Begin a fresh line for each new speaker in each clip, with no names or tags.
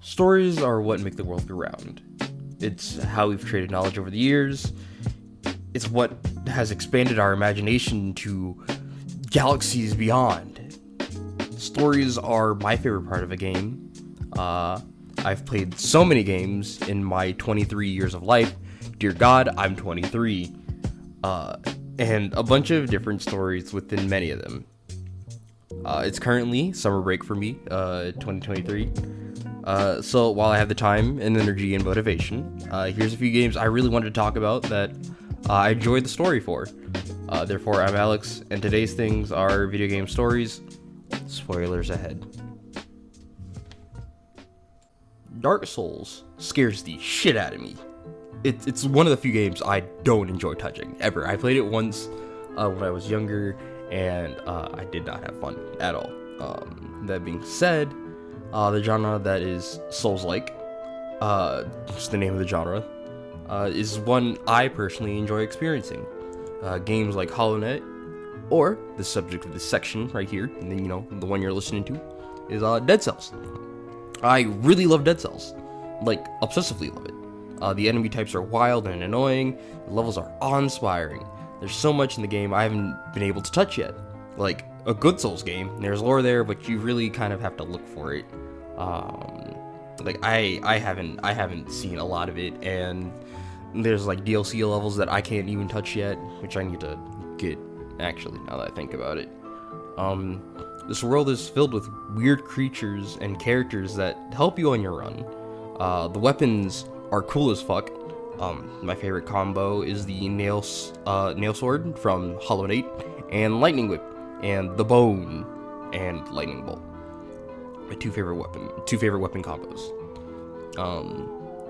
Stories are what make the world go round. It's how we've traded knowledge over the years. It's what has expanded our imagination to galaxies beyond. Stories are my favorite part of a game. I've played so many games in my 23 years of life. Dear God, I'm 23. And a bunch of different stories within many of them. It's currently summer break for me, 2023. So while I have the time and energy and motivation, here's a few games I really wanted to talk about that I enjoyed the story for. Therefore, I'm Alex, and today's things are video game stories. Spoilers ahead. Dark Souls scares the shit out of me. It's one of the few games I don't enjoy touching, ever. I played it once when I was younger, and I did not have fun at all. That being said, the genre that is Souls-like, just the name of the genre, is one I personally enjoy experiencing. Games like Hollow Knight, or the subject of this section right here, and then the one you're listening to, is Dead Cells. I really love Dead Cells, like obsessively love it. The enemy types are wild and annoying, the levels are awe-inspiring. There's so much in the game I haven't been able to touch yet. Like a good Souls game, there's lore there, but you really kind of have to look for it. Like I haven't seen a lot of it, and there's like DLC levels that I can't even touch yet, which I need to get, actually, now that I think about it. This world is filled with weird creatures and characters that help you on your run. The weapons are cool as fuck. My favorite combo is the nail sword from Hollow Knight, and lightning whip, and the bone, and lightning bolt. My two favorite weapon combos.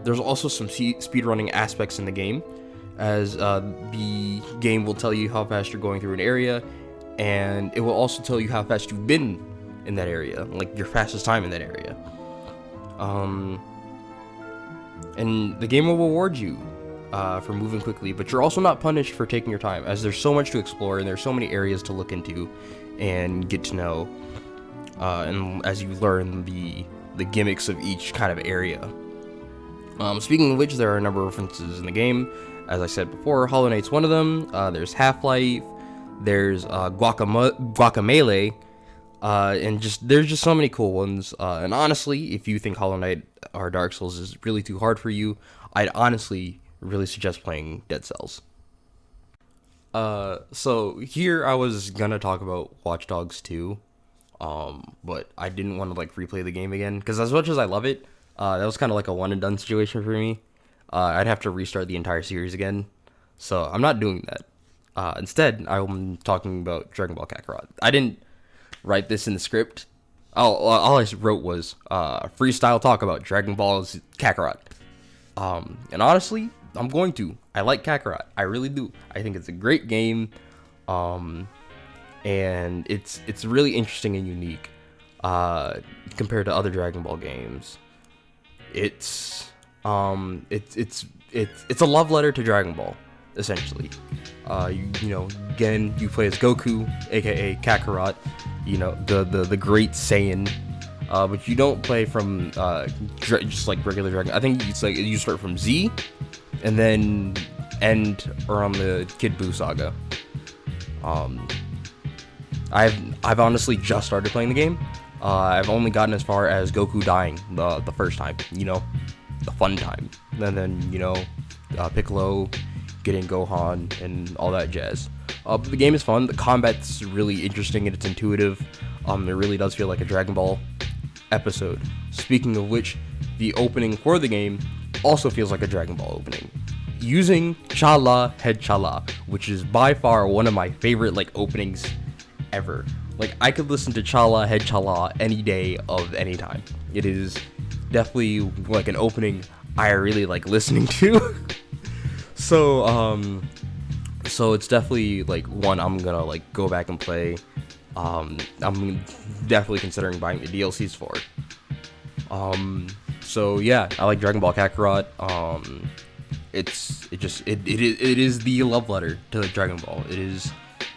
There's also some speedrunning aspects in the game, as the game will tell you how fast you're going through an area, and it will also tell you how fast you've been in that area, like your fastest time in that area. And the game will reward you for moving quickly, but you're also not punished for taking your time, as there's so much to explore and there's so many areas to look into and get to know, and as you learn the gimmicks of each kind of area. Speaking of which, there are a number of references in the game. As I said before, Hollow Knight's one of them. There's Half-Life, there's Guacamelee, and there's just so many cool ones. And honestly, if you think Hollow Knight or Dark Souls is really too hard for you, I'd honestly really suggest playing Dead Cells. So here I was gonna talk about Watch Dogs 2, but I didn't want to replay the game again, because as much as I love it, that was kind of like a one and done situation for me. I'd have to restart the entire series again, so I'm not doing that. Instead, I'm talking about Dragon Ball Kakarot. I didn't write this in the script. All I wrote was freestyle talk about Dragon Ball's Kakarot. And honestly, I'm going to. I like Kakarot. I really do. I think it's a great game. And it's really interesting and unique compared to other Dragon Ball games. It's a love letter to Dragon Ball, essentially. Again, you play as Goku, aka Kakarot, the great Saiyan, but you don't play from just like regular Dragon. I think it's like you start from Z, and then end around the Kid Buu saga. I've honestly just started playing the game. I've only gotten as far as Goku dying the first time, the fun time. And then, Piccolo getting Gohan and all that jazz. But the game is fun. The combat's really interesting and it's intuitive. It really does feel like a Dragon Ball episode. Speaking of which, the opening for the game also feels like a Dragon Ball opening, using Chala Head Chala, which is by far one of my favorite openings ever. I could listen to Chala Head Chala any day of any time. It is definitely an opening I really like listening to. So it's definitely one I'm gonna go back and play. I'm definitely considering buying the DLCs for it. So yeah, I like Dragon Ball Kakarot. It is the love letter to Dragon Ball.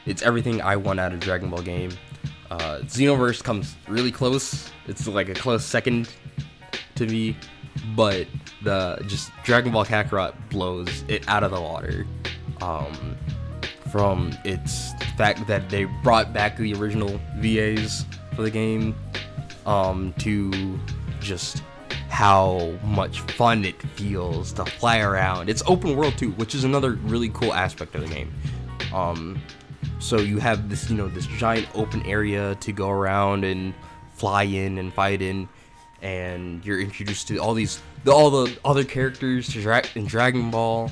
It's everything I want out of Dragon Ball game. Xenoverse comes really close. It's like a close second to me, but the just Dragon Ball Kakarot blows it out of the water. From its fact that they brought back the original VAs for the game, to just how much fun it feels to fly around. It's open world too, which is another really cool aspect of the game. So you have this, this giant open area to go around and fly in and fight in, and you're introduced to all the other characters in Dragon Ball.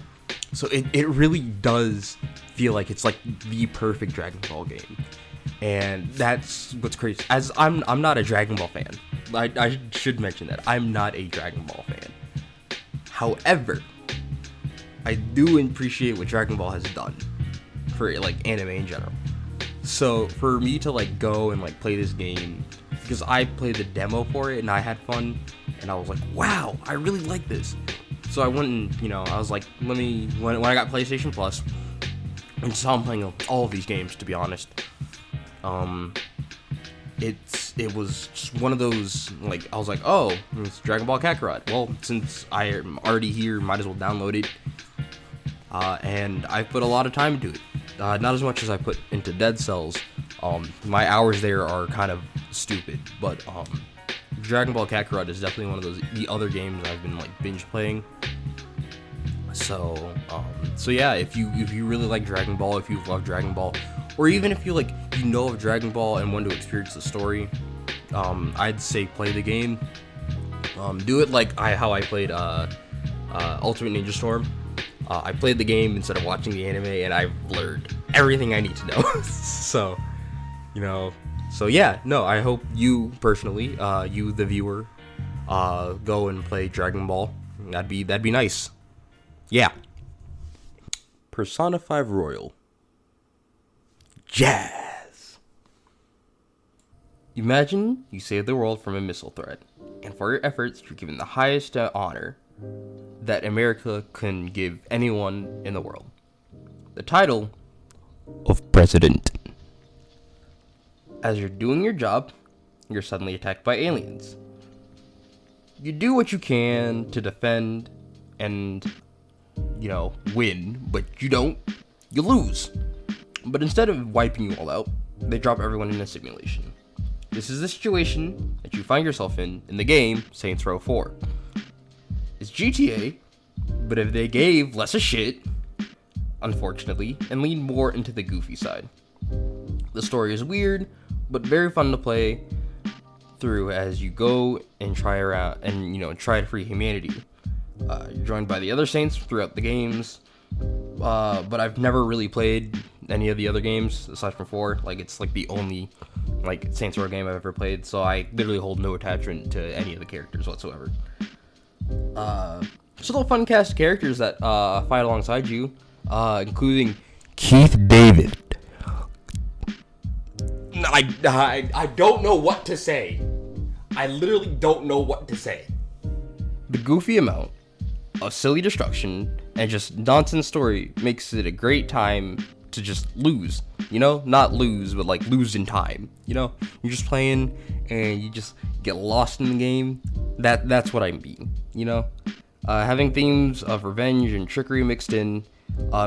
So it really does feel like it's like the perfect Dragon Ball game, and that's what's crazy. As I'm not a Dragon Ball fan. I should mention that I'm not a Dragon Ball fan. However, I do appreciate what Dragon Ball has done for like anime in general. So for me to like go and like play this game, because I played the demo for it and I had fun, and I was like, wow, I really like this. So I went and I was like, when I got PlayStation Plus, and saw I'm playing all of these games, to be honest. It was just one of those, like, I was like, oh, it's Dragon Ball Kakarot. Well, since I am already here, might as well download it. And I put a lot of time into it. Not as much as I put into Dead Cells. My hours there are kind of stupid, but Dragon Ball Kakarot is definitely one of the other games I've been like binge playing. So yeah, if you really like Dragon Ball, if you love Dragon Ball, or even if you know of Dragon Ball and want to experience the story, I'd say play the game. Do it like how I played Ultimate Ninja Storm. I played the game instead of watching the anime, and I've learned everything I need to know. So yeah, no, I hope you personally, you the viewer, go and play Dragon Ball. That'd be nice. Yeah. Persona 5 Royal. Jazz. Imagine you save the world from a missile threat, and for your efforts, you're given the highest honor that America can give anyone in the world. The title of President. As you're doing your job, you're suddenly attacked by aliens. You do what you can to defend and, win, but you don't. You lose. But instead of wiping you all out, they drop everyone in a simulation. This is the situation that you find yourself in the game Saints Row 4. It's GTA, but if they gave less a shit, unfortunately, and leaned more into the goofy side. The story is weird, but very fun to play through as you go and try around and try to free humanity. You're joined by the other Saints throughout the games, but I've never really played any of the other games aside from 4. Like, it's like the only Saints Row game I've ever played, so I literally hold no attachment to any of the characters whatsoever. Still a fun cast of characters that fight alongside you, including Keith David. I don't know what to say. I literally don't know what to say. The goofy amount of silly destruction and just nonsense story makes it a great time to just lose. Not lose, but like lose in time. You're just playing and you just get lost in the game. That's what I mean. Having themes of revenge and trickery mixed in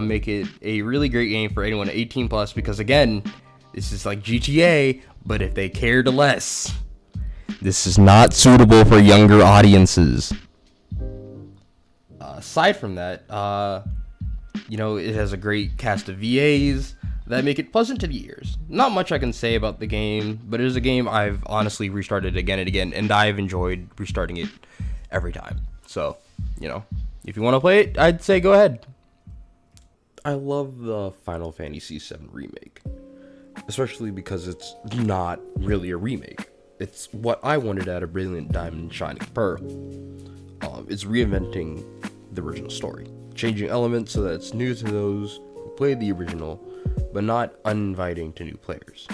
make it a really great game for anyone 18 plus, because again, this is like GTA, but if they cared less. This is not suitable for younger audiences. Aside from that, it has a great cast of VAs that make it pleasant to the ears. Not much I can say about the game, but it is a game I've honestly restarted again and again, and I've enjoyed restarting it every time. So, if you want to play it, I'd say go ahead. I love the Final Fantasy VII Remake, especially because it's not really a remake. It's what I wanted out of Brilliant Diamond Shining Pearl. It's reinventing the original story, changing elements so that it's new to those who played the original, but not uninviting to new players.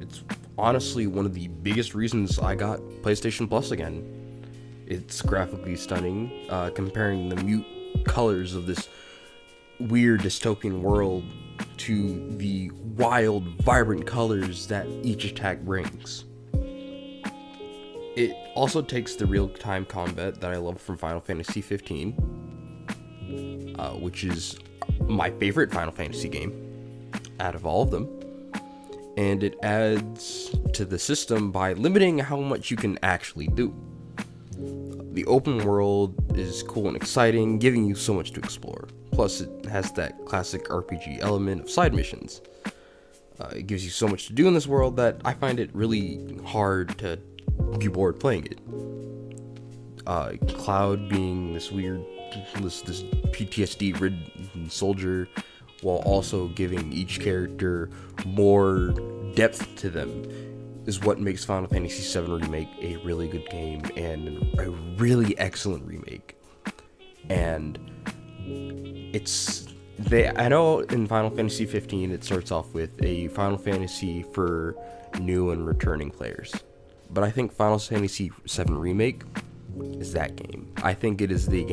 It's honestly one of the biggest reasons I got PlayStation Plus again. It's graphically stunning, comparing the mute colors of this weird dystopian world to the wild, vibrant colors that each attack brings. It also takes the real-time combat that I love from Final Fantasy 15, which is my favorite Final Fantasy game out of all of them. And it adds to the system by limiting how much you can actually do. The open world is cool and exciting, giving you so much to explore. Plus, it has that classic RPG element of side missions. It gives you so much to do in this world that I find it really hard to be bored playing it. Cloud being this weird, this PTSD-ridden soldier, while also giving each character more depth to them, is what makes Final Fantasy VII Remake a really good game and a really excellent remake. And I know in Final Fantasy 15 it starts off with a Final Fantasy for new and returning players, but I think Final Fantasy VII Remake is that game. I think it is the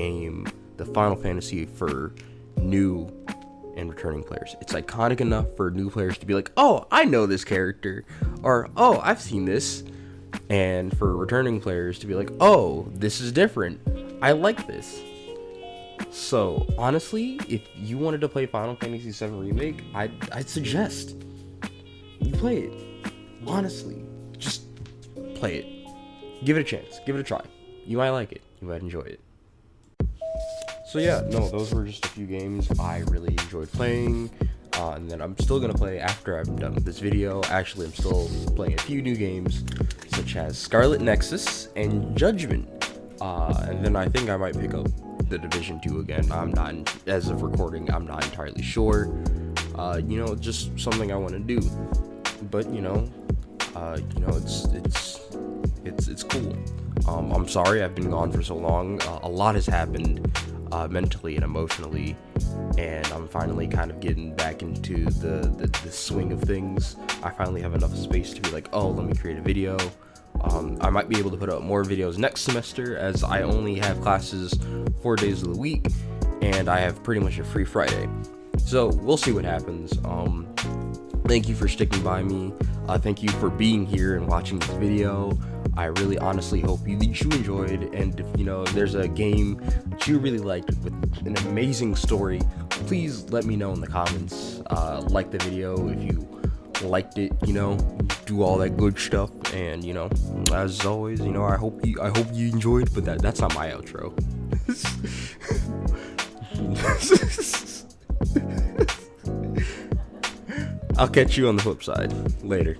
Final Fantasy for new and returning players. It's iconic enough for new players to be like, oh, I know this character, or oh, I've seen this, and for returning players to be like, oh, this is different, I like this. So honestly, if you wanted to play Final Fantasy VII Remake, I'd suggest you play it. Honestly, just play it. Give it a chance. Give it a try. You might like it. You might enjoy it. So yeah, no, those were just a few games I really enjoyed playing, and then I'm still gonna play after I'm done with this video. Actually, I'm still playing a few new games, such as Scarlet Nexus and Judgment, and then I think I might pick up The Division 2 again. I'm not, as of recording, I'm not entirely sure. Just something I want to do, but it's cool. I'm sorry I've been gone for so long. A lot has happened mentally and emotionally, and I'm finally kind of getting back into the swing of things. I finally have enough space to be like, oh, let me create a video. I might be able to put out more videos next semester, as I only have classes 4 days of the week, and I have pretty much a free Friday. So we'll see what happens. Thank you for sticking by me. Thank you for being here and watching this video. I really honestly hope you enjoyed, and if there's a game that you really liked with an amazing story, please let me know in the comments. Like the video if you liked it, do all that good stuff, and as always, I hope you enjoyed, but that's not my outro. I'll catch you on the flip side later.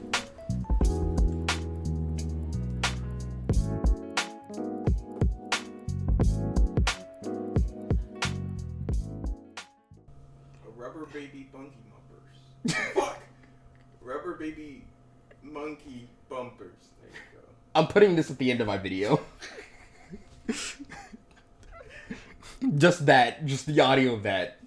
Rubber baby monkey bumpers. Fuck! Rubber baby monkey bumpers. There you go.
I'm putting this at the end of my video. Just the audio of that.